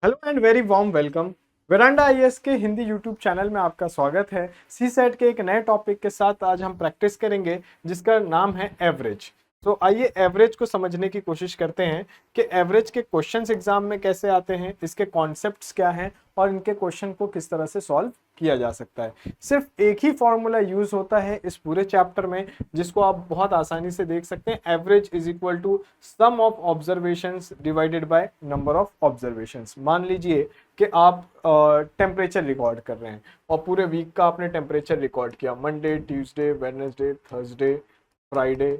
Hello and very warm welcome. Veranda IAS के Hindi YouTube channel में आपका स्वागत है। सी सेट के एक नए टॉपिक के साथ आज हम प्रैक्टिस करेंगे जिसका नाम है एवरेज। तो आइए एवरेज को समझने की कोशिश करते हैं कि एवरेज के क्वेश्चंस एग्जाम में कैसे आते हैं, इसके कॉन्सेप्ट्स क्या हैं और इनके क्वेश्चन को किस तरह से सॉल्व किया जा सकता है। सिर्फ एक ही फॉर्मूला यूज होता है इस पूरे चैप्टर में जिसको आप बहुत आसानी से देख सकते हैं। Average is equal to sum of observations divided by number of observations. मान लीजिए कि आप टेम्परेचर रिकॉर्ड कर रहे हैं और पूरे वीक का आपने टेम्परेचर रिकॉर्ड किया, Monday, Tuesday, Wednesday, Thursday, Friday,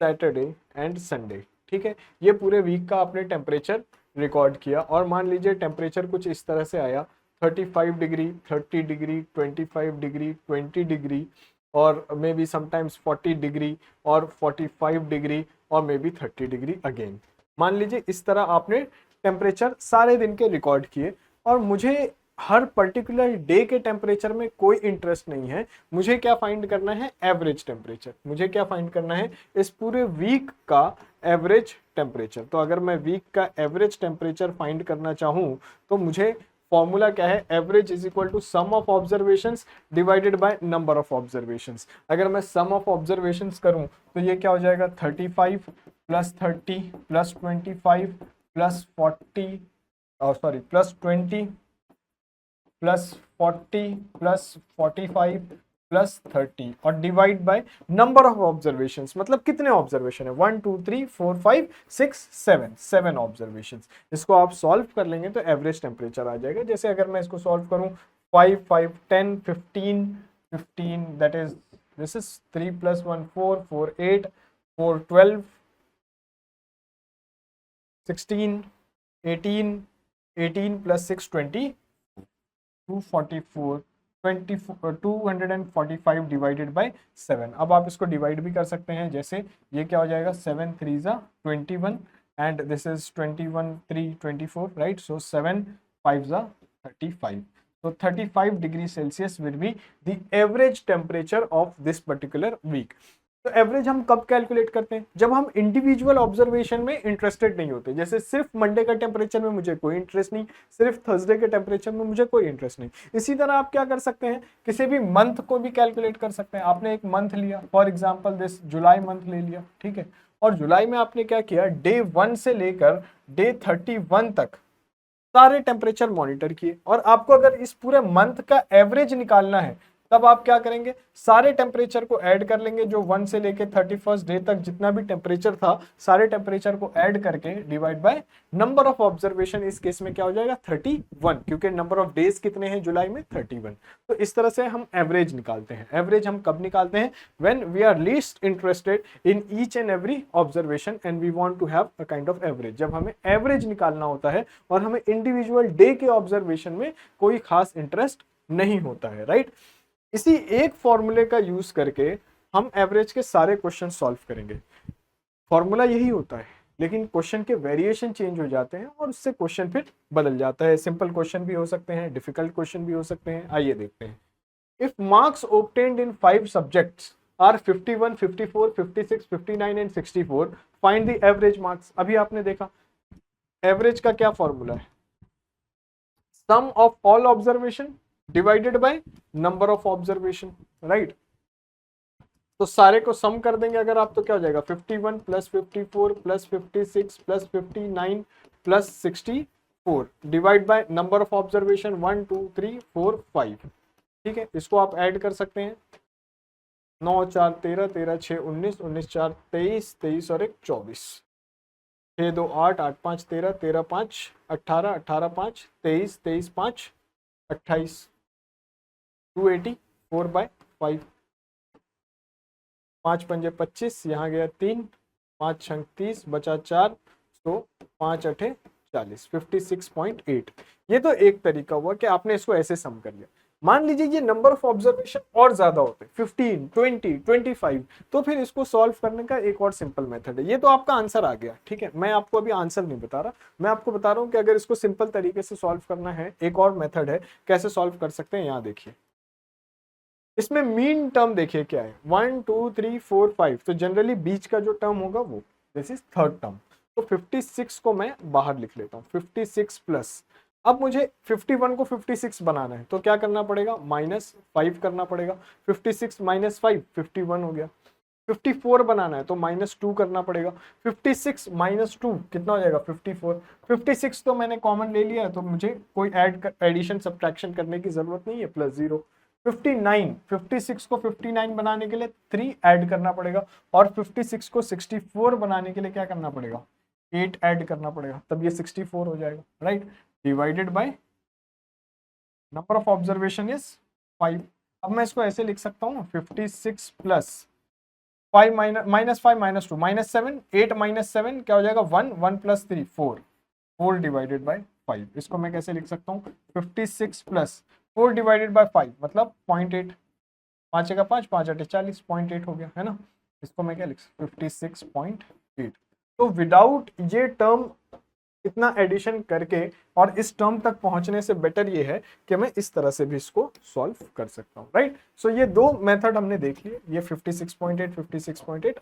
Saturday and Sunday. ठीक है, ये पूरे वीक का आपने टेम्परेचर रिकॉर्ड किया और मान लीजिए टेम्परेचर कुछ इस तरह से आया, 35 डिग्री, 30 डिग्री, 25 डिग्री, 20 डिग्री और मे बी समटाइम्स 40 डिग्री और 45 डिग्री और मे बी 30 डिग्री अगेन। मान लीजिए इस तरह आपने टेम्परेचर सारे दिन के रिकॉर्ड किए और मुझे हर पर्टिकुलर डे के टेम्परेचर में कोई इंटरेस्ट नहीं है। मुझे क्या फाइंड करना है? Average temperature. मुझे क्या फाइंड करना है? इस पूरे वीक का एवरेज टेम्परेचर। तो अगर मैं वीक का एवरेज टेम्परेचर फाइंड करना चाहूं तो मुझे फॉर्मूला क्या है? Average is equal to sum of observations divided by number of observations. अगर मैं सम ऑफ ऑब्जर्वेशंस करूं तो ये क्या हो जाएगा? 35 plus 30 plus 25 plus 40 sorry plus 20 plus 40 plus 45 plus 30 और divide by number of observations. मतलब कितने ऑब्जर्वेशन है? 1 2 3 4 5 6 7 7 ऑब्जर्वेशंस। इसको आप सॉल्व कर लेंगे तो एवरेज टेम्परेचर आ जाएगा। जैसे अगर मैं इसको सॉल्व करूं, 5 5 10 15 15 that is this is 3 plus 1 4 4 8 4 12 16 18 18 plus 6 20 244 245 divided by 7। अब आप इसको डिवाइड भी कर सकते हैं। जैसे ये क्या हो जाएगा? 7 3 ज़ा 21 and this is 21 3 24 right. So 7 5 ज़ा 35। So 35 degree Celsius will be the average temperature of this particular week. तो एवरेज हम कब कैलकुलेट करते हैं? जब हम इंडिविजुअल ऑब्जर्वेशन में इंटरेस्टेड नहीं होते। जैसे सिर्फ मंडे का टेम्परेचर में मुझे कोई इंटरेस्ट नहीं, सिर्फ थर्सडे के टेम्परेचर में मुझे कोई इंटरेस्ट नहीं। इसी तरह आप क्या कर सकते हैं? किसी भी मंथ को भी कैलकुलेट कर सकते हैं। आपने एक मंथ लिया, for example this July month ले लिया, ठीक है, और जुलाई में आपने क्या किया? डे 1 से लेकर डे 31 तक सारे टेम्परेचर मॉनिटर किए और आपको अगर इस पूरे मंथ का एवरेज निकालना है तब आप क्या करेंगे? सारे टेम्परेचर को ऐड कर लेंगे, जो 1 से लेके 31st डे तक जितना भी टेम्परेचर था सारे टेम्परेचर को ऐड करके divide by number of observation. इस केस में क्या हो जाएगा? 31, क्योंकि नंबर ऑफ डेज कितने हैं जुलाई में? 31। तो इस तरह से हम एवरेज निकालते हैं। एवरेज हम कब निकालते हैं? When we are least interested in each and every observation and we want to have a kind of average. जब हमें एवरेज निकालना होता है और हमें इंडिविजुअल डे के ऑब्जर्वेशन में कोई खास इंटरेस्ट नहीं होता है, राइट। इसी एक फॉर्मूले का यूज करके हम एवरेज के सारे क्वेश्चन सॉल्व करेंगे। फॉर्मूला यही होता है, लेकिन क्वेश्चन के वेरिएशन चेंज हो जाते हैं और उससे क्वेश्चन फिर बदल जाता है। सिंपल क्वेश्चन भी हो सकते हैं, डिफिकल्ट क्वेश्चन भी हो सकते हैं। आइए देखते हैं। If marks obtained in 5 subjects are 51 54 56 59 and 64, find the average marks. अभी आपने देखा एवरेज का क्या फॉर्मूला है? Sum of all observation divided by number of observation, right. तो सारे को सम कर देंगे अगर आप तो क्या हो जाएगा? 51 plus 54 plus 56 plus 59 plus 64 divide by number of observation 1 2 3 4 5। ठीक है, इसको आप ऐड कर सकते हैं। 9 4 13 13 6 19 19 4 23 23 और 1 24, 6 2 8 8 5 13 13 5 18 18 5 23 23 5 28, 284 बाय 5। 5 पंजे 25, यहाँ गया 3, 5 छंग 30, बचा 4, तो 5 अठे 40, 56.8। ये तो एक तरीका हुआ कि आपने इसको ऐसे सम कर लिया। मान लीजिए ये नंबर ऑफ ऑब्जर्वेशन और ज्यादा होते, 15 20 25, तो फिर इसको सॉल्व करने का एक और सिंपल मेथड है। ये तो आपका आंसर आ गया, ठीक है, मैं आपको अभी आंसर नहीं बता रहा, मैं आपको बता रहा हूँ कि अगर इसको सिंपल तरीके से सॉल्व करना है, एक और मेथड है कैसे सॉल्व कर सकते हैं। यहाँ देखिए, इसमें मीन टर्म देखिए क्या है, 1 2 3 4 5, तो जनरली बीच का जो टर्म होगा वो, दिस इज थर्ड टर्म। तो 56 को मैं बाहर लिख लेता हूँ, 56 प्लस अब मुझे 51 को 56 बनाना है तो क्या करना पड़ेगा, -5 करना पड़ेगा। 56 - 5 51 हो गया। 54 बनाना है तो -2 करना पड़ेगा। 56 - 2 कितना हो जाएगा, 54। 56 तो मैंने कॉमन ले लिया है तो मुझे कोई एडिशन सब्ट्रैक्शन करने की जरूरत नहीं है, +0। 59, 56 को 59 बनाने के लिए 3 ऐड करना पड़ेगा और 56 को 64 बनाने के लिए क्या करना पड़ेगा, 8 ऐड करना पड़ेगा, तब ये 64 हो जाएगा, right. Divided by number of observation is 5। अब मैं इसको ऐसे लिख सकता हूँ ना, 56 प्लस 5 -5 -2 -7, 8 -7 क्या हो जाएगा, 1, 1 + 3 4, 4 डिवाइडेड बाय 5। इसको मैं कैसे लिख सकता हूँ, 56 प्लस 4 डिवाइडेड बाय 5 मतलब 0.8, 5 का 5, 5 8 40, 0.8 हो गया, है ना। इसको मैं क्या लिख सकता हूँ, 56.8। तो विदाउट ये टर्म इतना एडिशन करके और इस टर्म तक पहुंचने से बेटर ये है कि मैं इस तरह से भी इसको सॉल्व कर सकता हूं, राइट। सो ये दो मेथड हमने देख लिए, ये 56.8 56.8,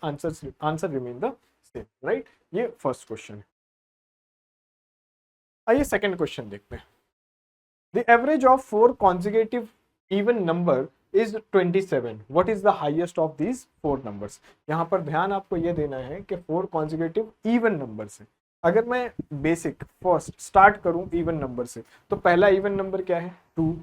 answer remain the same, right. ये फर्स्ट क्वेश्चन है। आइए सेकंड क्वेश्चन देखते हैं। The average of 4 consecutive even number is 27, what is the highest of these 4 numbers. यहां पर ध्यान आपको यह देना है कि 4 कॉन्जिक्यूटिव इवन नंबर्स है। अगर मैं बेसिक फर्स्ट स्टार्ट करूं इवन नंबर से तो पहला इवन नंबर क्या है, 2।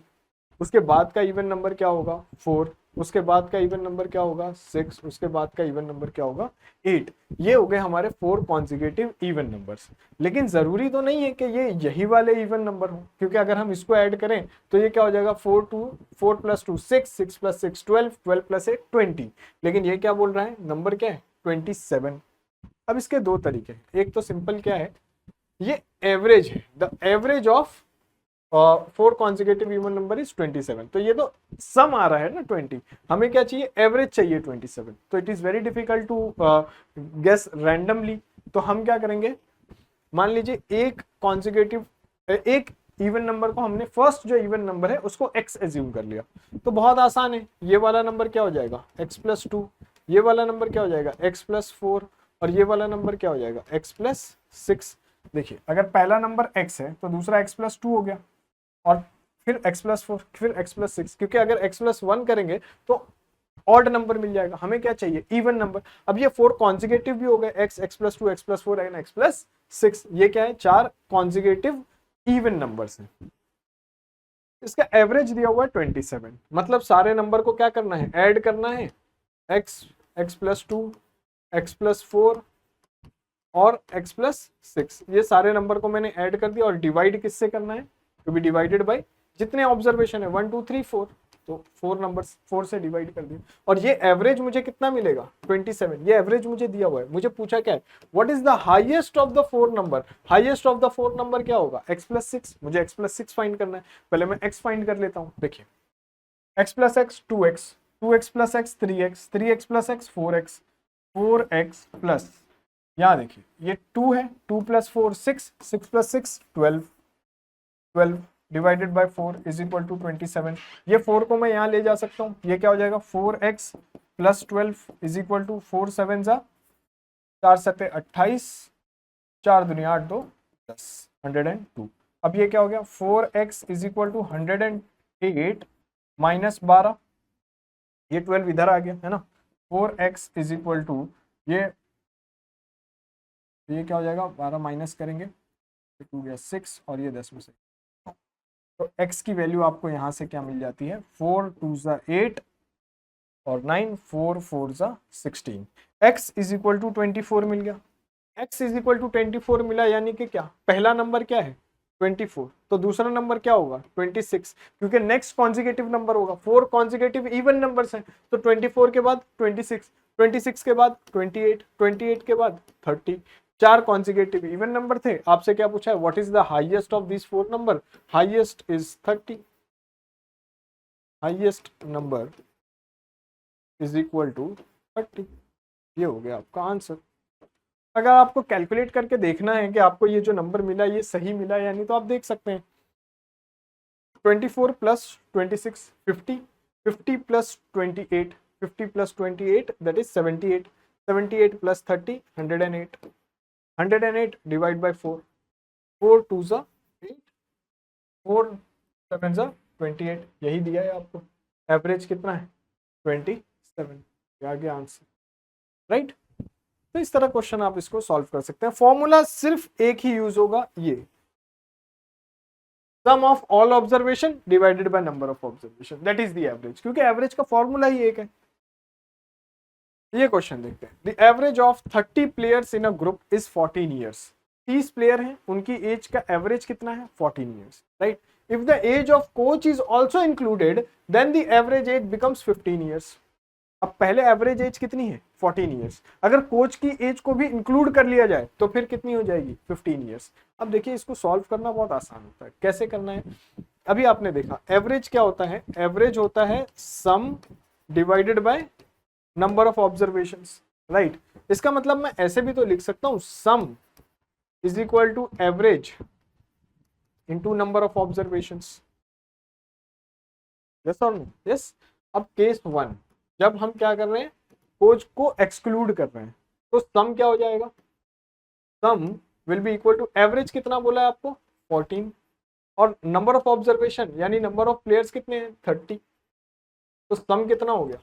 उसके बाद का इवन नंबर क्या होगा, 4। उसके बाद का इवन नंबर क्या होगा, 6। उसके बाद का इवन नंबर क्या होगा, 8। ये हो गए हमारे 4 कॉन्जिक्यूटिव इवन नंबर्स। लेकिन जरूरी तो नहीं है कि ये यही वाले इवन नंबर हो, क्योंकि अगर हम इसको ऐड करें तो ये क्या हो जाएगा, 4 + 2 6, 6 + 6 12, 12 + 8 20। लेकिन ये क्या बोल रहा है, नंबर क्या है, 27। अब इसके दो तरीके हैं, एक तो सिंपल क्या है, ये एवरेज है, the average of 4 consecutive even number is 27। तो ये तो सम आ रहा है ना 20, हमें क्या चाहिए, एवरेज चाहिए 27। तो it is very difficult to guess randomly. तो हम क्या करेंगे, मान लीजिए एक कॉन्जिक्यूटिव एक इवन नंबर को हमने फर्स्ट जो इवन नंबर है उसको x एज्यूम कर लिया, तो बहुत आसान है। ये वाला नंबर क्या हो जाएगा, x + 2। ये वाला नंबर क्या हो जाएगा, x + 4। और ये वाला नंबर क्या हो जाएगा, x + 6। देखिए अगर पहला नंबर x है तो दूसरा x + 2 हो गया, और फिर x + 4, फिर x + 6, क्योंकि अगर x + 1 करेंगे तो ऑड नंबर मिल जाएगा। हमें क्या चाहिए, इवन नंबर। अब ये 4 कॉन्जिक्यूटिव भी हो गए, x + 2 x + 4 एंड x + 6। ये क्या है, 4 कॉन्जिक्यूटिव इवन नंबर्स हैं। इसका एवरेज दिया हुआ है 27, मतलब सारे नंबर को क्या करना है, ऐड करना है, x + 2 x + 4 और x + 6। ये सारे नंबर को मैंने ऐड कर दिया और डिवाइड किससे करना है, टू बी डिवाइडेड बाय जितने ऑब्जर्वेशन है 1 2 3 4, तो 4 नंबर्स 4 से डिवाइड कर दिया। और ये एवरेज मुझे कितना मिलेगा, 27। ये एवरेज मुझे दिया हुआ है, मुझे पूछा क्या है, what is the highest of the 4 number. Highest of the 4 number क्या होगा, x + 6। मुझे x + 6 फाइंड करना है, पहले मैं x फाइंड कर लेता हूँ। देखिए x + x 2x, 2x + x 3x, 3x + x 4x, 4x plus, यहाँ देखिए ये 2 है, 2 + 4 6, 6 + 6 12, 12 divided by 4 is equal to 27। ये 4 को मैं यहाँ ले जा सकता हूँ, ये क्या हो जाएगा, 4x + 12 इज इक्वल टू 4 7 जा 4 7 28, 4 दूनी 8 2 10, 102। अब ये क्या हो गया, 4x is equal to 108 minus 12, ये 12 इधर आ गया है ना। 4x इज इक्वल टू ये क्या हो जाएगा, 12 माइनस करेंगे, 2 गया 6 और ये 10 में से, तो x की वैल्यू आपको यहां से क्या मिल जाती है, 4 2 8 और 9 4 4 16। x इज इक्वल टू 24 मिल गया। x इज इक्वल टू 24 मिला, यानी कि क्या, पहला नंबर क्या है 24, तो दूसरा नंबर क्या होगा 26, क्योंकि नेक्स्ट कॉन्जिक्यूटिव नंबर होगा। 4 कॉन्जिक्यूटिव इवन नंबर्स हैं, तो 24 के बाद 26, 26 के बाद 28, 28 के बाद 30। 4 कॉन्जिक्यूटिव इवन नंबर थे। आपसे क्या पूछा है, what is the highest of this 4 number, highest is 30, highest number is equal to 30। ये हो गया आपका आंसर। अगर आपको कैलकुलेट करके देखना है कि आपको ये जो नंबर मिला ये सही मिला या नहीं, तो आप देख सकते हैं 24 + 26 50, 50 + 28, 50 + 28 that is 78, 78 + 30 108, 108 डिवाइड बाय 4, 4 2 8 4 7 28, यही दिया है आपको। एवरेज कितना है 27, ये आ गया आंसर, राइट। तो इस तरह क्वेश्चन आप इसको सॉल्व कर सकते हैं। फॉर्मूला सिर्फ एक ही यूज होगा, ये sum of all observation divided by number of observation, that is the average, क्योंकि एवरेज का फॉर्मूला ही एक है। ये क्वेश्चन देखते हैं। The average of 30 players in a group is 14 years. 30 player हैं, उनकी एज का एवरेज कितना है 14 years, right. If the age of coach is also included then the average age becomes 15 years. अब पहले एवरेज एज कितनी है 14 ईयर्स, अगर कोच की एज को भी इंक्लूड कर लिया जाए तो फिर कितनी हो जाएगी 15 ईयर्स। अब देखिए इसको सॉल्व करना बहुत आसान होता है, कैसे करना है। अभी आपने देखा एवरेज क्या होता है, एवरेज होता है sum divided by number of observations, right. इसका मतलब मैं ऐसे भी तो लिख सकता हूं, sum is equal to average into number of observations, yes और नो, यस। अब केस 1, जब हम क्या कर रहे हैं, कोच को एक्सक्लूड कर रहे हैं, तो सम क्या हो जाएगा, sum will be equal to average कितना बोला है आपको 14, और नंबर ऑफ ऑब्जर्वेशन यानी नंबर ऑफ प्लेयर्स कितने हैं 30, तो सम कितना हो गया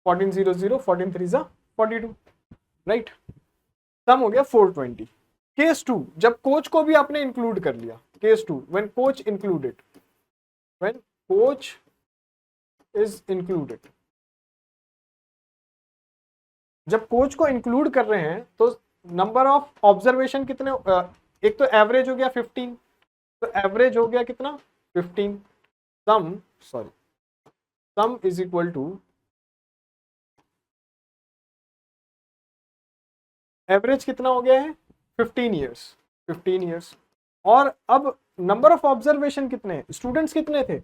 14 0 0 14 3 42, राइट। सम हो गया 420। केस 2, जब कोच को भी आपने इंक्लूड कर लिया, case 2 when coach included, when coach is included, जब कोच को इंक्लूड कर रहे हैं तो नंबर ऑफ ऑब्जर्वेशन कितने, एक तो एवरेज हो गया 15, तो एवरेज हो गया कितना 15, sum is equal to average कितना हो गया है 15 ईयर्स, 15 ईयर्स। और अब नंबर ऑफ ऑब्जर्वेशन कितने, स्टूडेंट्स कितने थे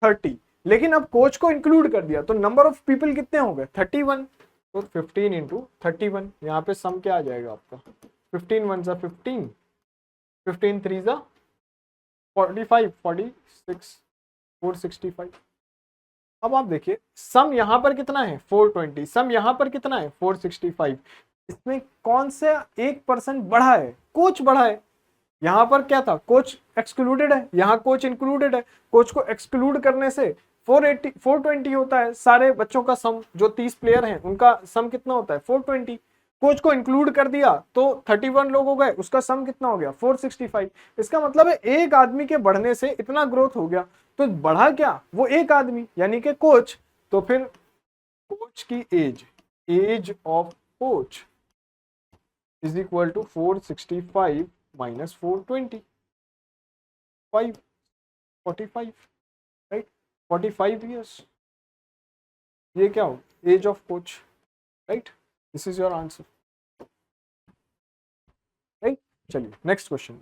30, लेकिन अब कोच को इंक्लूड कर दिया तो नंबर ऑफ पीपल कितने हो गए 31, तो 15 इंटू 31, यहाँ पे सम क्या आ जाएगा आपका 15 1 15, 15 3 45, 46, 465। अब आप देखिए सम यहां पर कितना है 420, सम यहां पर कितना है 465, इसमें कौन सा 1% बढ़ा है, कोच बढ़ा है। यहां पर क्या था, कोच एक्सक्लूडेड है, यहां कोच इंक्लूडेड है। कोच को एक्सक्लूड करने से 420 होता है, सारे बच्चों का सम, जो 30 प्लेयर हैं उनका सम कितना होता है 420। कोच को इंक्लूड कर दिया तो 31 लोग हो गए, उसका सम कितना हो गया 465। इसका मतलब है एक आदमी के बढ़ने से इतना ग्रोथ हो गया, तो बढ़ा क्या वो एक आदमी यानी कि कोच, तो फिर कोच की age of coach is equal to 465 minus 420, 45, right, 45 years, ये क्या हो age of coach, right. This is your answer, right. चलिए next question.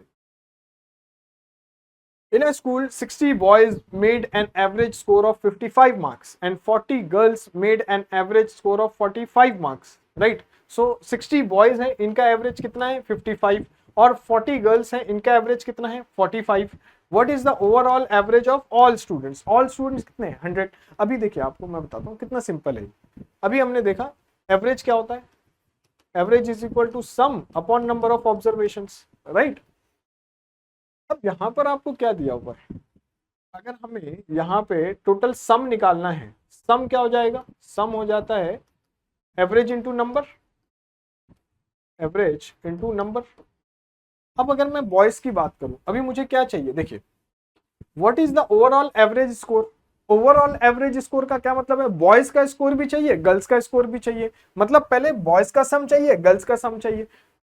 In a school, 60 boys made an average score of 55 marks and 40 girls made an average score of 45 marks, right? So 60 boys हैं, इनका average कितना है 55, और 40 girls हैं, इनका average कितना है 45। What is the overall average of all students, all students कितने हैं 100। अभी देखिए आपको मैं बताता हूँ कितना सिंपल है। अभी हमने देखा एवरेज क्या होता है, average is equal to sum upon number of observations, right. अब यहां पर आपको क्या दिया हुआ है, अगर हमें यहाँ पे टोटल सम निकालना है, सम क्या हो जाएगा, सम हो जाता है average into number, average into number. अब अगर मैं बॉयज की बात करूं, अभी मुझे क्या चाहिए, देखिए what is the overall average score. Overall average score का क्या मतलब है, बॉयज का स्कोर भी चाहिए गर्ल्स का स्कोर भी चाहिए, मतलब पहले बॉयज का सम चाहिए गर्ल्स का सम चाहिए।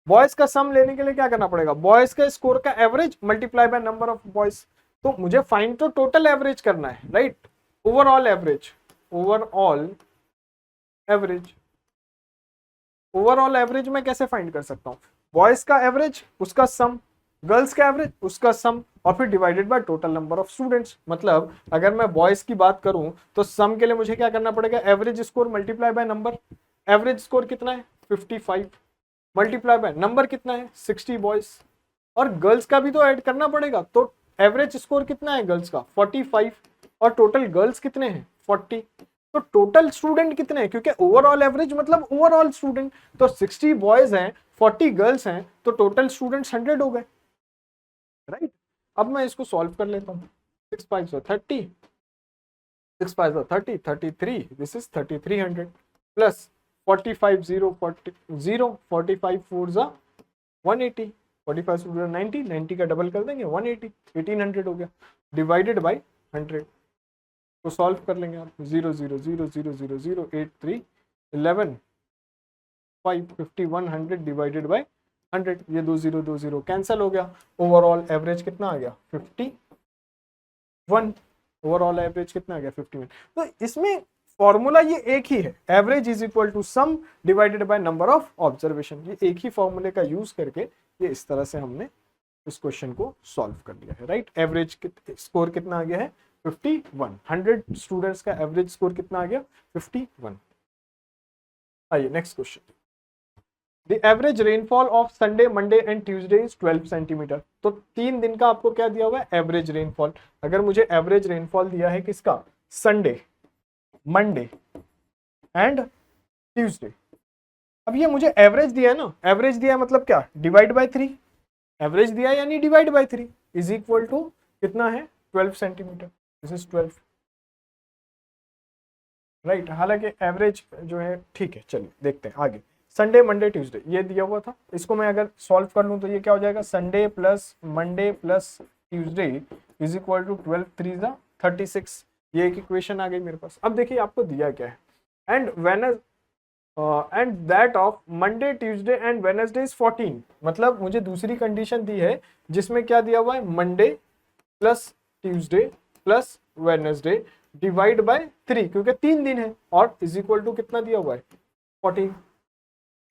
बॉयज का सम लेने के लिए क्या करना पड़ेगा, बॉयज का स्कोर का average multiply by number of boys. तो मुझे फाइंड तो टोटल एवरेज करना है, right, overall average, overall average. Overall average मैं कैसे फाइंड कर सकता हूँ, बॉयज का एवरेज उसका सम, गर्ल्स का एवरेज उसका सम, और फिर divided by total number of students. मतलब अगर मैं बॉयज की बात करूं तो सम के लिए मुझे क्या करना पड़ेगा, average score multiply by number, average score कितना है 55 मल्टीप्लाई बाय नंबर कितना है 60 बॉयज, और गर्ल्स का भी तो ऐड करना पड़ेगा, तो एवरेज स्कोर कितना है गर्ल्स का 45, और टोटल गर्ल्स कितने हैं 40, तो टोटल स्टूडेंट कितने हैं, क्योंकि ओवरऑल एवरेज मतलब ओवरऑल स्टूडेंट, तो 60 बॉयज हैं 40 गर्ल्स हैं, तो टोटल स्टूडेंट्स 100 हो गए। राइट। अब मैं इसको सॉल्व कर लेता हूँ। 6 5 30, 6 5 30, 33, दिस इज 3300 प्लस 45 0 40 0 45 4 जा 180, 45 4 90, 90 का डबल कर देंगे 180, 1800 हो गया डिवाइडेड बाय 100। तो सॉल्व कर लेंगे आप। 0 0 0 0 0 0 8 3 11 5 50 100 डिवाइडेड बाय 100, ये 20 कैंसिल हो गया। ओवरऑल एवरेज कितना आ गया 51। ओवरऑल एवरेज कितना आ गया 51। तो इसमें फॉर्मूला ये एक ही है, average is equal to sum divided by number of observation. ये एक ही फॉर्मूले का यूज करके ये इस तरह से हमने इस क्वेश्चन को सॉल्व कर लिया है, राइट। एवरेज स्कोर कितना आ गया है 51। 100 स्टूडेंट्स का एवरेज स्कोर कितना आ गया 51। आइए next question. The average rainfall of Sunday Monday and Tuesday is 12 centimetre. तो 3 दिन का आपको क्या दिया हुआ है एवरेज रेनफॉल। अगर मुझे एवरेज रेनफॉल दिया है किसका, संडे मंडे एंड ट्यूसडे। अब ये मुझे एवरेज दिया है ना, एवरेज दिया है मतलब क्या, डिवाइड बाय 3। एवरेज दिया है यानी divide by 3 is equal to कितना है 12 सेंटीमीटर। This is 12, right. हालांकि एवरेज जो है ठीक है, चलिए देखते हैं आगे। संडे मंडे ट्यूसडे ये दिया हुआ था, इसको मैं अगर सॉल्व कर लूं तो ये क्या हो जाएगा, Sunday plus Monday plus Tuesday is equal to 12 3 जा 36। ये एक इक्वेशन आ गई मेरे पास। अब देखिए आपको दिया क्या है, and Wednesday and that of Monday Tuesday and Wednesday is 14। मतलब मुझे दूसरी कंडीशन दी है जिसमें क्या दिया हुआ है, Monday plus Tuesday plus Wednesday divide by 3, क्योंकि 3 दिन है, और इज इक्वल टू कितना दिया हुआ है 14।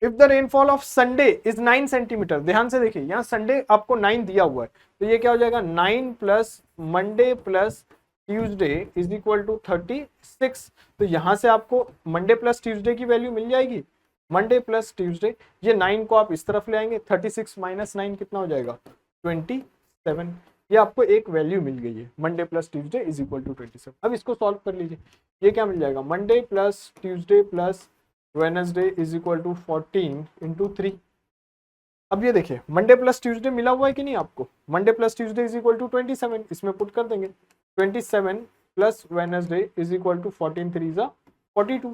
If the rainfall of Sunday is 9 centimetre, ध्यान से देखिए यहाँ संडे आपको 9 दिया हुआ है, तो ये क्या हो जाएगा 9 plus Monday plus Tuesday is equal to 36। तो यहां से आपको मंडे प्लस ट्यूसडे की वैल्यू मिल जाएगी, मंडे प्लस ट्यूसडे। ये 9 को आप इस तरफ ले आएंगे, 36 माइनस 9 कितना हो जाएगा 27। ये आपको एक वैल्यू मिल गई है, Monday plus Tuesday is equal to 27। अब इसको सॉल्व कर लीजिए, ये क्या मिल जाएगा, Monday plus Tuesday plus Wednesday is equal to 14 into 3। अब ये देखिए मंडे प्लस ट्यूसडे मिला हुआ है कि नहीं आपको, Monday plus Tuesday is equal to 27, इसमें पुट कर देंगे 27 plus Wednesday is equal to 14 3 जा 42,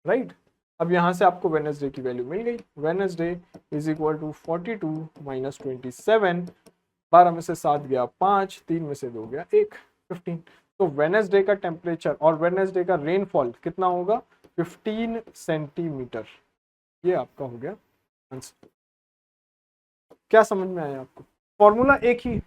राइट। अब यहाँ से आपको वेडनेसडे की वैल्यू मिल गई, Wednesday is equal to 42 minus 27, 12 में से 7 गया 5, 3 में से 2 गया 1, 15। तो वेडनेसडे का टेम्परेचर और वेडनेसडे का रेनफॉल कितना होगा 15 सेंटीमीटर। ये आपका हो गया आंसर। क्या समझ में आया आपको, फॉर्मूला एक ही,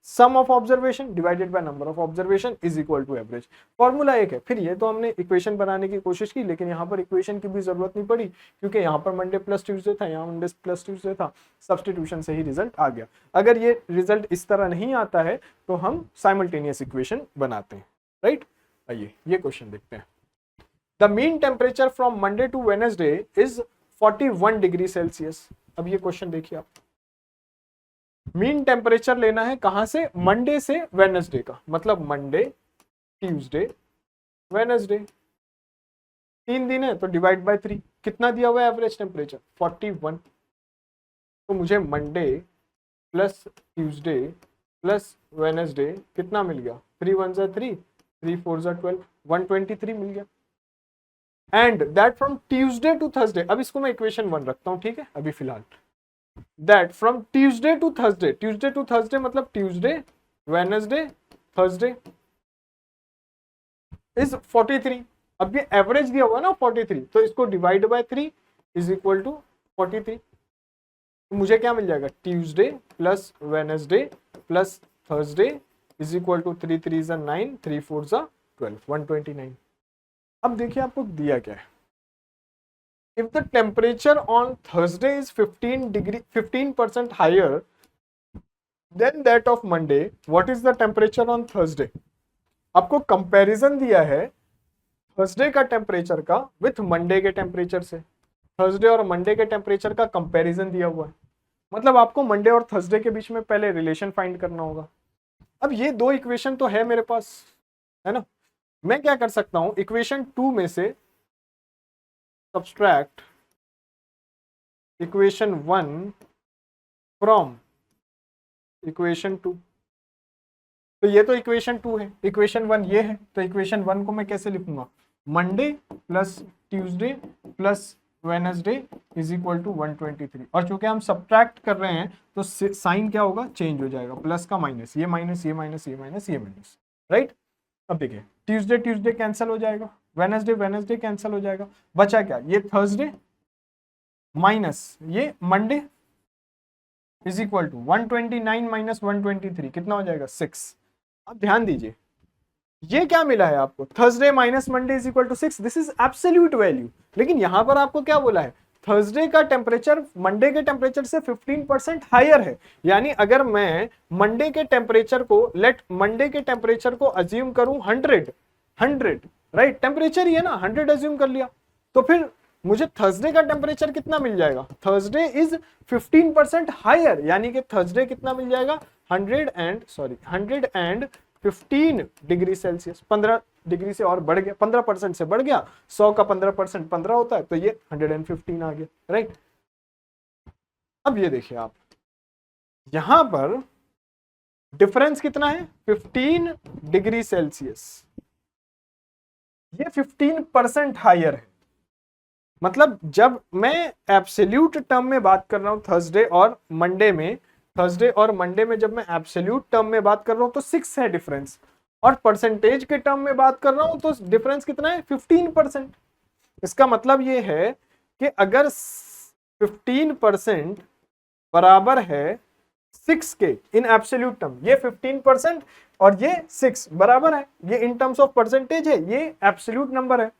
sum of observation divided by number of observation is equal to average. Formula एक है। फिर ये तो हमने इक्वेशन बनाने की कोशिश की, लेकिन यहाँ पर इक्वेशन की भी जरूरत नहीं पड़ी, क्योंकि यहाँ पर मंडे प्लस ट्यूसडे था, यहाँ मंडे प्लस ट्यूसडे था, सब्स्टिट्यूशन से ही रिजल्ट आ गया। अगर ये रिजल्ट इस तरह नहीं आता है तो हम साइमल्टेनियस इक्वेशन बनाते हैं, राइट। आइए ये क्वेश्चन देखते हैं। The mean temperature from Monday to Wednesday is 41 degree Celsius. अब ये क्वेश्चन देखिए आप, मीन टेम्परेचर लेना है कहां से, मंडे से वेडनेसडे का, मतलब मंडे ट्यूसडे वेडनेसडे, 3 दिन है तो डिवाइड बाय 3। कितना दिया हुआ है एवरेज टेम्परेचर 41। तो मुझे Monday plus Tuesday plus Wednesday कितना मिल गया, 3 1 जा 3, 3 4 जा 12, 123 मिल गया। And that from Tuesday to Thursday, अब इसको मैं इक्वेशन 1 रखता हूं, ठीक है अभी फिलहाल। That from Tuesday to Thursday, Tuesday to Thursday मतलब ट्यूसडे वेडनेसडे थर्सडे इज 43। अब ये एवरेज दिया हुआ ना 43, तो इसको divide by 3 is equal to 43। तो मुझे क्या मिल जाएगा, Tuesday plus Wednesday plus Thursday is equal to 3 3 जा 9, 3 4 जा 12, 129। अब देखिए आपको दिया क्या है, if the temperature on Thursday is 15% higher than that of Monday, what is the temperature on Thursday? आपको कंपैरिजन दिया है थर्सडे का टेम्परेचर का विथ मंडे के टेम्परेचर से, थर्सडे और मंडे के टेम्परेचर का कंपैरिजन दिया हुआ है, मतलब आपको मंडे और थर्सडे के बीच में पहले रिलेशन फाइंड करना होगा। अब ये दो इक्वेशन तो है मेरे पास, है ना। मैं क्या कर सकता हूं, इक्वेशन 2 में से subtract equation 1 from इक्वेशन 2। तो ये तो इक्वेशन 2 है, इक्वेशन 1 ये है, तो इक्वेशन 1 को मैं कैसे लिखूंगा, Monday plus Tuesday plus Wednesday is equal to 123। और चूंकि हम सब्ट्रैक्ट कर रहे हैं तो साइन क्या होगा, चेंज हो जाएगा, प्लस का माइनस, ये माइनस, ये माइनस, ये माइनस, ये माइनस, राइट। अब देखिए ट्यूसडे ट्यूसडे कैंसिल हो जाएगा, वेनसडे वेनसडे कैंसिल हो जाएगा, बचा क्या, ये थर्सडे माइनस ये Monday is equal to 129 minus 123 कितना हो जाएगा, 6। अब ध्यान दीजिए ये क्या मिला है आपको, Thursday minus Monday is equal to 6, this is absolute value. लेकिन यहां पर आपको क्या बोला है, थर्सडे का टेम्परेचर मंडे के टेम्परेचर से 15% हायर है। यानी अगर मैं मंडे के टेम्परेचर को मंडे के टेम्परेचर को अज्यूम करूं 100 राइट, टेम्परेचर ही है ना, 100 अज्यूम कर लिया, तो फिर मुझे थर्सडे का टेम्परेचर कितना मिल जाएगा, थर्सडे इज 15% हायर, यानी कि थर्सडे कितना मिल जाएगा, 115 डिग्री सेल्सियस, 15 डिग्री से और बढ़ गया, 15% से बढ़ गया, 100 का 15% 15 होता है, तो ये 115 आ गया, राइट। अब ये देखिए आप यहां पर डिफरेंस कितना है, 15 डिग्री सेल्सियस, ये 15% हायर है। मतलब जब मैं एब्सोल्यूट टर्म में बात कर रहा हूं थर्सडे और मंडे में, थर्सडे और मंडे में जब मैं एब्सोल्यूट टर्म में बात कर रहा हूं तो 6 है डिफरेंस, और परसेंटेज के टर्म में बात कर रहा हूं तो डिफरेंस कितना है, 15%। इसका मतलब ये है कि अगर 15% बराबर है 6 के इन एब्सोल्यूट टर्म, ये 15% और ये 6 बराबर है, ये इन टर्म्स ऑफ परसेंटेज है, ये एब्सोल्यूट नंबर है।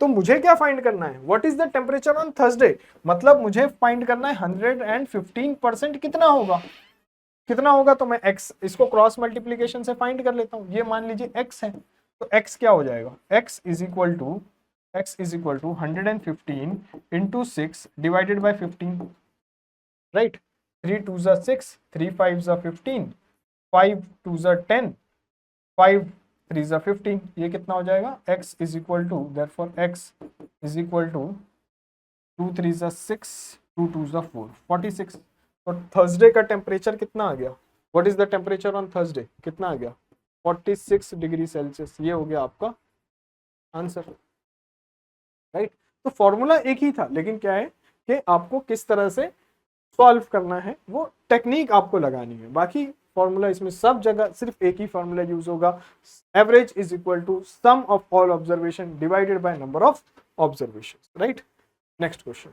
तो मुझे क्या फाइंड करना है, what is the temperature on Thursday, मतलब मुझे फाइंड करना है 115% कितना होगा, कितना होगा, तो मैं x इसको क्रॉस मल्टीप्लीकेशन से फाइंड कर लेता हूं, ये मान लीजिए x है, तो x क्या हो जाएगा, x is equal to 115 into 6 divided by 15, right. 3 2 जा 6, 3 5 जा 15, 5 2 जा 10, 5 3 जा 15, ये कितना हो जाएगा, x is equal to, therefore x is equal to 2 3 जा 6, 2 2 जा 4, 46। तो थर्सडे का टेम्परेचर कितना आ गया, what is the temperature on Thursday, कितना आ गया, 46 डिग्री सेल्सियस, ये हो गया आपका आंसर, राइट। तो फॉर्मूला एक ही था, लेकिन क्या है कि आपको किस तरह से सॉल्व करना है वो टेक्निक आपको लगानी है, बाकी फॉर्मूला इसमें सब जगह सिर्फ एक ही फॉर्मूला यूज होगा, average is equal to sum of all observation divided by number of observation, right. Next question,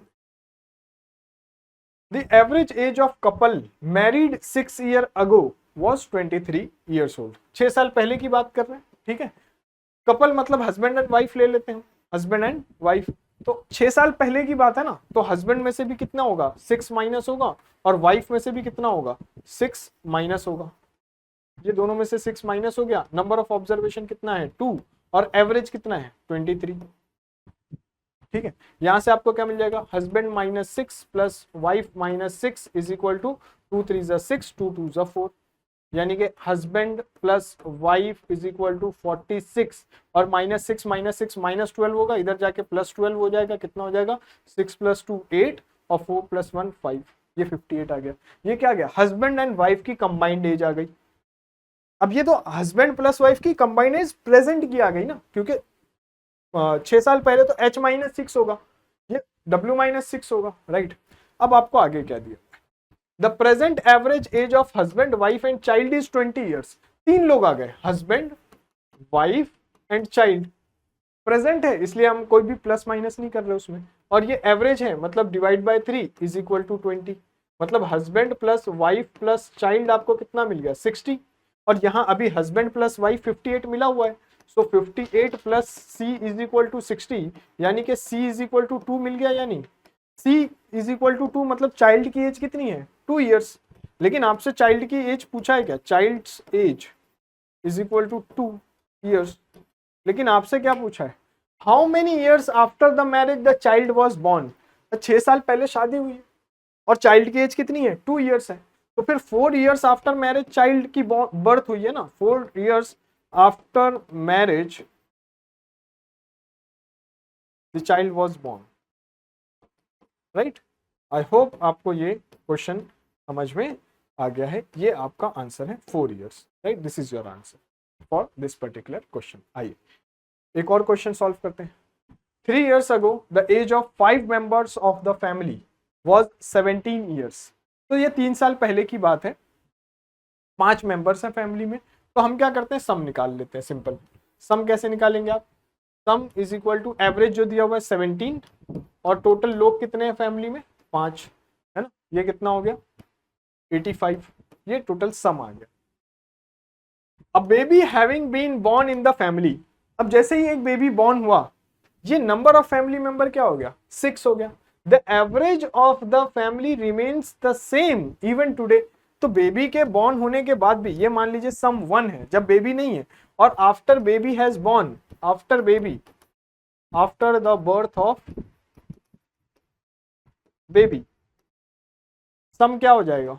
the average age of couple married 6 years ago was 23 years old। 6 साल पहले की बात कर रहे हैं, ठीक है। कपल मतलब हस्बैंड एंड वाइफ ले लेते हैं, हस्बैंड एंड वाइफ, तो 6 साल पहले की बात है ना, तो हस्बैंड में से भी कितना होगा, 6 माइनस होगा, और वाइफ में से भी कितना होगा, 6 माइनस होगा, ये दोनों में से 6 माइनस हो गया, नंबर ऑफ ऑब्जर्वेशन कितना है 2, और एवरेज कितना है 23, ठीक है। यहां से आपको क्या मिल जाएगा, husband minus 6 plus wife minus 6 is equal to 2 3 जा 6, 2 2 जा 4, यानी कि husband plus wife is equal to 46, और माइनस 6 माइनस 12 होगा, इधर जाके प्लस 12 हो जाएगा, कितना हो जाएगा, 6 प्लस 2 8 और 4 प्लस 1 5, ये 58 आ गया। ये क्या आ गया, हस्बैंड एंड वाइफ की कंबाइंड एज आ गई। अब ये तो हस्बैंड प्लस वाइफ की कंबाइंड एज प्रेजेंट की आ गई ना, क्योंकि 6 साल पहले तो h माइनस 6 होगा, ये w माइनस 6 होगा, राइट। अब आपको आगे क्या दिया, the present average age of husband wife and child is 20 years. 3 लोग आ गए, husband wife and child, present है इसलिए हम कोई भी प्लस माइनस नहीं कर रहे उसमें, और ये एवरेज है मतलब divide by 3 is equal to 20, मतलब husband plus wife plus child आपको कितना मिल गया 60, और यहाँ अभी हस्बैंड प्लस वाइफ 58 मिला हुआ है, so 58 plus C is equal to 60, यानी कि सी इज इक्वल टू 2 मिल गया, यानी सी इज इक्वल टू 2, मतलब चाइल्ड की एज कितनी है 2 ईयर्स। लेकिन आपसे चाइल्ड की एज पूछा है क्या, child's age is equal to 2 years, लेकिन आपसे क्या पूछा है, how many years after the marriage the child was born. 6 साल पहले शादी हुई है और चाइल्ड की एज कितनी है 2 ईयर्स है, तो फिर 4 ईयर्स आफ्टर मैरिज चाइल्ड की बर्थ हुई है ना, 4 years after marriage the child was born, right. I hope आपको ये क्वेश्चन समझ में आ गया है। ये आपका आंसर है 4 years, right. This is your answer for this particular question. आइए एक और क्वेश्चन सॉल्व करते हैं। 3 years ago the age of 5 members of the family was 17 years। तो ये 3 साल पहले की बात है, 5 मेंबर्स हैं फैमिली में, तो हम क्या करते हैं, सम निकाल लेते हैं। सिंपल सम कैसे निकालेंगे आप, sum is equal to average जो दिया हुआ है 17 और टोटल लोग कितने हैं फैमिली में, 5 है ना, ये कितना हो गया 85, ये टोटल सम आ गया। अब baby having been born in the family, अब जैसे ही एक बेबी बॉर्न हुआ, ये नंबर ऑफ फैमिली मेंबर क्या हो गया 6 हो गया। The average of the family remains the same even today. तो बेबी के बॉर्न होने के बाद भी ये मान लीजिए सम 1 है जब बेबी नहीं है, और after baby has born, after baby, after the birth of baby, sum क्या हो जाएगा,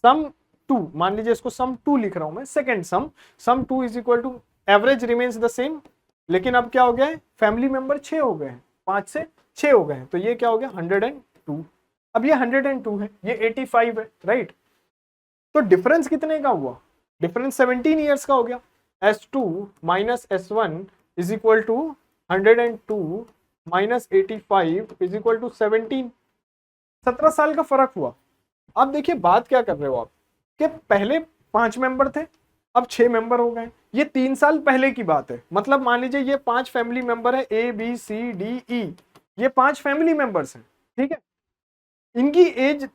सम 2, मान लीजिए इसको सम 2 लिख रहा हूं मैं, second sum 2 is equal to average remains the same, लेकिन अब क्या हो गया है, फैमिली मेंबर 6 हो गए हैं, 5 से 6 हो गए हैं, तो ये क्या हो गया 102। अब ये 102 है, ये 85 है, राइट। तो डिफरेंस कितने का हुआ, डिफरेंस 17 ईयर्स का हो गया। S2 minus S1 is equal to 102 minus 85 is equal to 17, 17 साल का फर्क हुआ। अब देखिए बात क्या कर रहे हो आप, कि पहले 5 मेंबर थे, अब 6 मेंबर हो गए, ये 3 साल पहले की बात है। मतलब मान लीजिए ये 5 फैमिली मेंबर है, ABCDE, ये 5 फैमिली मेंबर्स हैं, ठीक है। इनकी एज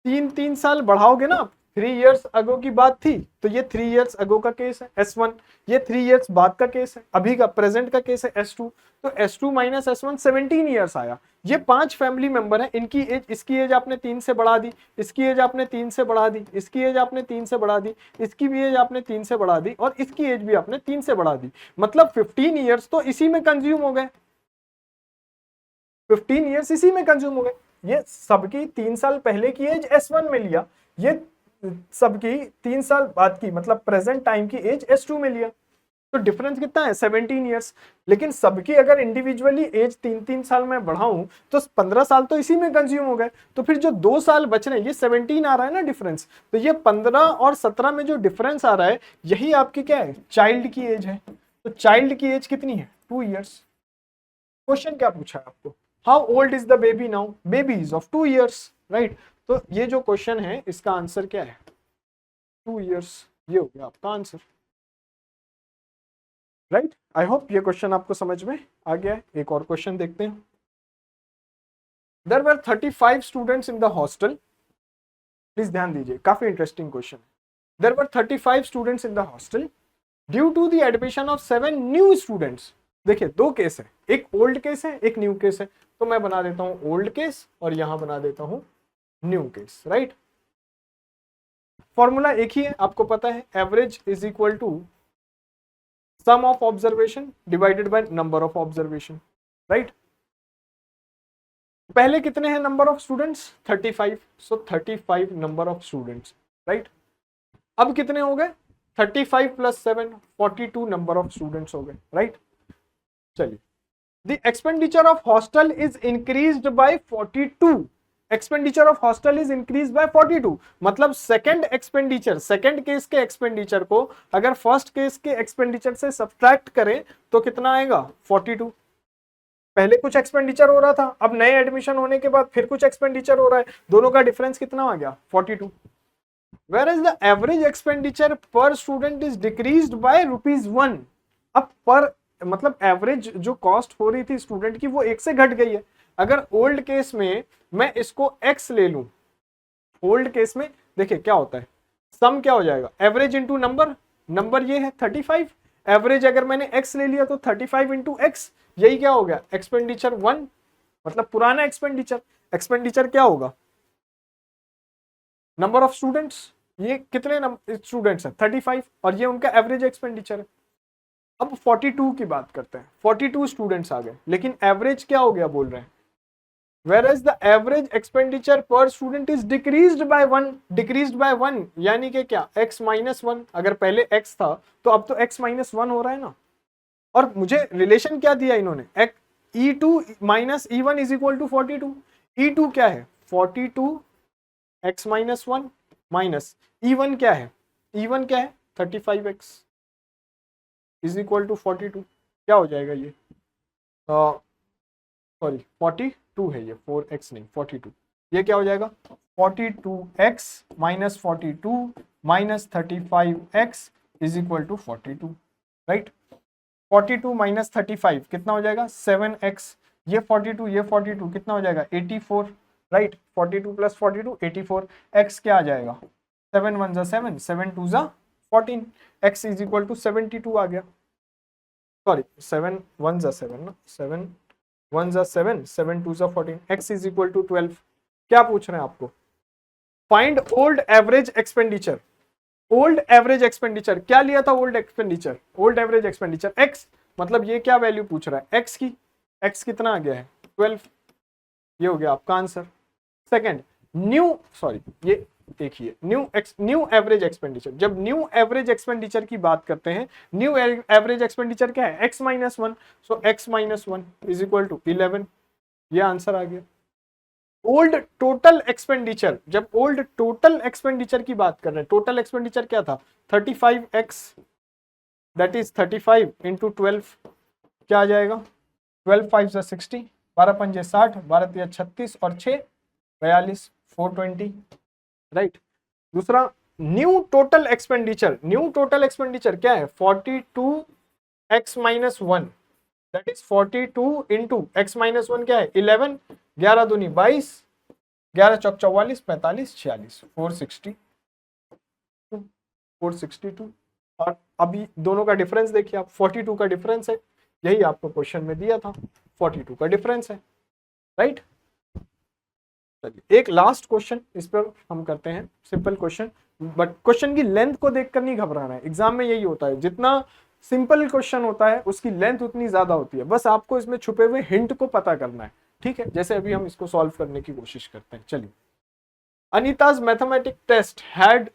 3 साल बढ़ाओगे ना, 3 years अगो की बात थी, तो ये 3 years अगो का केस है S1, ये 3 years बाद का केस है, अभी का प्रेजेंट का केस है S2, तो S2 माइनस S1 17 years आया। ये 5 फैमिली मेंबर है, इनकी एज, इसकी एज आपने 3 से बढ़ा दी, इसकी एज आपने 3 से बढ़ा दी, इसकी एज आपने 3 से बढ़ा दी, इसकी भी एज आपने 3 से बढ़ा दी, और इसकी एज भी आपने 3 से बढ़ा दी। मतलब 15 years तो इसी में कंज्यूम हो गए, 15 years इसी में कंज्यूम हो गए। ये सबकी 3 साल पहले की एज S1 में लिया, ये सबकी 3 साल बाद की मतलब प्रेजेंट टाइम की एज S2 में लिया, तो डिफरेंस कितना है 17 ईयर्स। लेकिन सबकी अगर इंडिविजुअली एज 3-3 साल में बढ़ाऊं तो 15 साल तो इसी में कंज्यूम हो गए, तो फिर जो 2 साल बच रहे हैं, ये 17 आ रहा है ना डिफरेंस, तो ये 15 और 17 में जो डिफरेंस आ रहा है, यही आपकी क्या है, चाइल्ड की एज है। तो चाइल्ड की एज कितनी है 2 ईयर्स। क्वेश्चन क्या पूछा है आपको, how old is the baby now, baby is of 2 years, right. तो ये जो क्वेश्चन है इसका आंसर क्या है 2 ईयर्स, ये हो गया आपका आंसर, राइट। आई होप ये क्वेश्चन आपको समझ में आ गया है। एक और क्वेश्चन देखते हैं। There were 35 students in the hostel, please ध्यान दीजिए, काफी इंटरेस्टिंग क्वेश्चन है। There were 35 students in the hostel due to the admission of 7 new students. देखिए 2 केस है, एक ओल्ड केस है, एक न्यू केस है, तो मैं बना देता हूं ओल्ड केस और यहां बना देता हूं न्यू केस, राइट। फॉर्मूला एक ही है, आपको पता है, average is equal to sum of observation divided by number of observation, right. पहले कितने हैं number of students 35, so 35 number of students, right. अब कितने हो गए 35 प्लस 7 42 नंबर ऑफ स्टूडेंट्स हो गए, राइट। चलिए, the expenditure of hostel is increased by 42, expenditure of hostel is increase by 42, मतलब सेकंड एक्सपेंडिचर, सेकंड केस के एक्सपेंडिचर को अगर फर्स्ट केस के एक्सपेंडिचर से सब्ट्रैक्ट करें तो कितना आएगा 42। पहले कुछ एक्सपेंडिचर हो रहा था, अब नए एडमिशन होने के बाद फिर कुछ एक्सपेंडिचर हो रहा है, दोनों का डिफरेंस कितना आ गया 42। Whereas the average expenditure per student is decreased by ₹1। अब पर मतलब एवरेज जो कॉस्ट हो रही थी स्टूडेंट की वो 1 से घट गई है। अगर ओल्ड केस में मैं इसको x ले लूं, ओल्ड केस में देखिए क्या होता है, सम क्या हो जाएगा एवरेज इंटू नंबर, नंबर ये है 35, एवरेज अगर मैंने x ले लिया तो 35 इंटू एक्स, यही क्या हो गया एक्सपेंडिचर 1, मतलब पुराना एक्सपेंडिचर, एक्सपेंडिचर क्या होगा नंबर ऑफ स्टूडेंट्स, ये कितने स्टूडेंट्स हैं 35 और ये उनका एवरेज एक्सपेंडिचर है। अब 42 की बात करते हैं, 42 स्टूडेंट्स आ गए, लेकिन एवरेज क्या हो गया बोल रहे हैं, whereas the average expenditure per student is decreased by 1, decreased by 1 यानी कि क्या x minus 1, अगर पहले x था तो अब तो x minus 1 हो रहा है ना। और मुझे रिलेशन क्या दिया इन्होंने, E2 minus E1 is equal to 42, E2 क्या है 42 x minus 1 माइनस E1 क्या है, E1 क्या है 35x इज इक्वल टू 42, क्या हो जाएगा ये, सॉरी 42 है ये, 4x नहीं 42, ये क्या हो जाएगा 42x minus 42 minus 35x is equal to 42, right. 42 minus 35 कितना हो जाएगा 7x, ये 42 कितना हो जाएगा 84, राइट। 42 प्लस 42 84, x क्या आ जाएगा 7 1 जा 7, 7 2 जा 14, x इज इक्वल टू 72 आ गया, सॉरी 7 1 जा 7 ना, 7 1 जा 7, 7 2 जा 14, x इज इक्वल टू 12। क्या पूछ रहे हैं आपको, find old average expenditure. Old average expenditure क्या लिया था, old expenditure, old average expenditure x, मतलब ये क्या वैल्यू पूछ रहा है x की, x कितना आ गया है 12, ये हो गया आपका आंसर। सेकंड न्यू, सॉरी ये देखिए न्यू एवरेज एक्सपेंडिचर, जब न्यू एवरेज एक्सपेंडिचर की बात करते हैं, न्यू एवरेज एक्सपेंडिचर क्या है x minus 1, so x minus 1 is equal to 11, ये आंसर आ गया। ओल्ड टोटल एक्सपेंडिचर, जब ओल्ड टोटल एक्सपेंडिचर की बात कर रहे हैं, टोटल एक्सपेंडिचर क्या था 35x, दैट इज 35 इंटू 12, क्या आ जाएगा 12 5 जा 60, 12 पंजे 60, 12 तिया 36 और 6 42, 420, राइट। दूसरा new total expenditure, new total expenditure क्या है 42x minus 1, that is 42 into x minus 1 क्या है 11, 11 दूनी 22, 11 चौक 44, 45 46, 462। और अभी दोनों का डिफरेंस देखिए आप, 42 का डिफरेंस है, यही आपको क्वेश्चन में दिया था, 42 का डिफरेंस है, राइट। चलिए एक लास्ट क्वेश्चन इस पर हम करते हैं, सिंपल क्वेश्चन, बट क्वेश्चन की लेंथ को देखकर नहीं घबराना है, एग्जाम में यही होता है, जितना सिंपल क्वेश्चन होता है उसकी लेंथ उतनी ज्यादा होती है, बस आपको इसमें छुपे हुए हिंट को पता करना है, ठीक है। जैसे अभी हम इसको सॉल्व करने की कोशिश करते हैं, चलिए। अनीताज मैथमेटिक टेस्ट हैड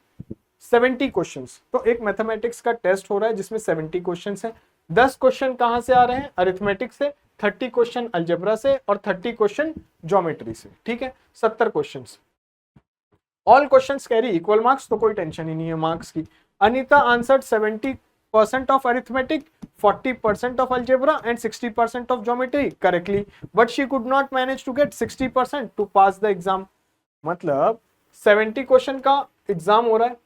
70 क्वेश्चंस, तो एक मैथमेटिक्स का टेस्ट हो रहा है जिसमें 70 क्वेश्चंस हैं, 10 क्वेश्चन कहां से आ रहे हैं अरिथमेटिक से, 30 क्वेश्चन अलजेब्रा से और 30 क्वेश्चन ज्योमेट्री से, ठीक है 70 questions. All questions carry equal marks, तो कोई टेंशन ही नहीं है मार्क्स की। Anita answered 70% of arithmetic, 40% of algebra and 60% of geometry correctly, but she could not manage to get 60% to pass the exam। मतलब 70 क्वेश्चन का एग्जाम हो रहा है,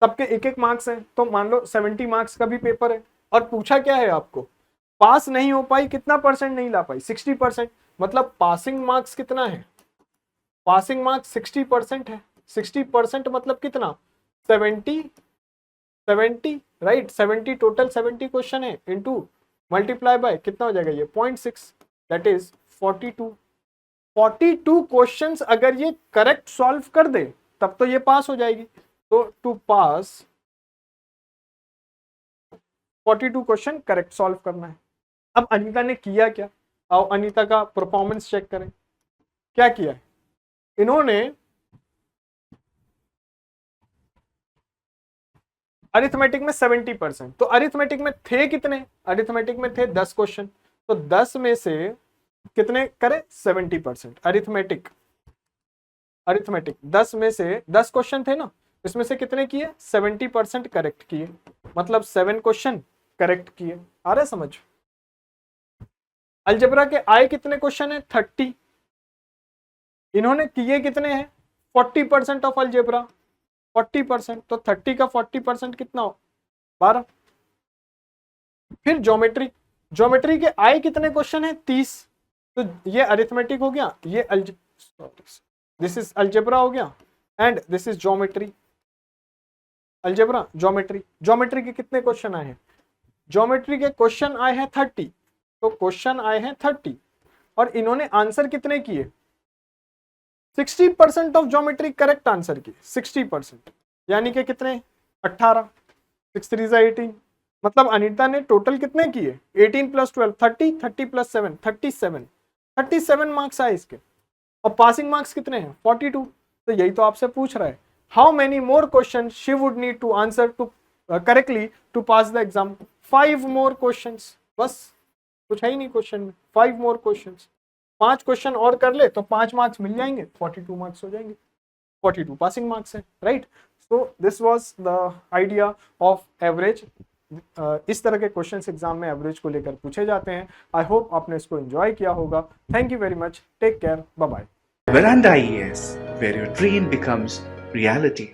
सबके एक एक मार्क्स हैं, तो मान लो 70 मार्क्स का भी पेपर है, और पूछा क्या है आपको, पास नहीं हो पाई, कितना परसेंट नहीं ला पाई 60%, मतलब पासिंग मार्क्स कितना है, पासिंग मार्क्स 60% है, 60% मतलब कितना 70 70, राइट 70 टोटल 70 क्वेश्चन है इनटू मल्टीप्लाई बाय कितना हो जाएगा ये 0.6, दैट इज 42 क्वेश्चंस अगर ये करेक्ट सॉल्व कर दे तब तो ये पास हो जाएगी। तो to pass 42 question correct solve करना है। अब अनीता ने किया क्या, आओ अनीता का परफॉर्मेंस चेक करें, क्या किया है इन्होंने, अरिथमेटिक में 70%, तो अरिथमेटिक में थे कितने, अरिथमेटिक में थे 10 क्वेश्चन, तो 10 में से कितने करे 70%, अरिथमेटिक 10 में से 10 क्वेश्चन थे ना, इसमें से कितने किए 70% करेक्ट किए, मतलब 7 क्वेश्चन करेक्ट किए, आ रहा है समझ। अलजेब्रा के आए कितने क्वेश्चन है 30, इन्होंने किए कितने हैं 40% ऑफ अलजेब्रा, 40%, तो 30 का 40% कितना हो 12। फिर ज्योमेट्री, ज्योमेट्री के आए कितने क्वेश्चन है 30, तो ये अरिथमेटिक हो गया, ये दिस इज अलजेब्रा हो गया and this is geometry, algebra geometry. Geometry के कितने क्वेश्चन आए हैं, ज्योमेट्री के क्वेश्चन आए हैं 30, तो क्वेश्चन आए हैं 30 और इन्होंने आंसर कितने किए 60% ऑफ ज्योमेट्री करेक्ट आंसर किए 60%, यानी कि कितने 18, 6 3 18, मतलब अनीता ने टोटल कितने किए 18 प्लस 12 30, 30 प्लस 7 37 मार्क्स आए इसके, और पासिंग मार्क्स कितने हैं 42, तो यही तो आपसे पूछ रहा है how many more question she would need to answer to correctly to pass the exam, 5 more questions, बस कुछ है ही नहीं क्वेश्चन में, 5 मोर क्वेश्चंस, 5 क्वेश्चन और कर ले तो 5 मार्क्स मिल जाएंगे, 42 मार्क्स हो जाएंगे, 42 पासिंग मार्क्स है, right. So this was the idea of average. इस तरह के क्वेश्चंस एग्जाम में एवरेज को लेकर पूछे जाते हैं। आई होप आपने इसको एंजॉय किया होगा। Thank you very much, take care, bye bye. Veranda IAS, where your dream becomes reality.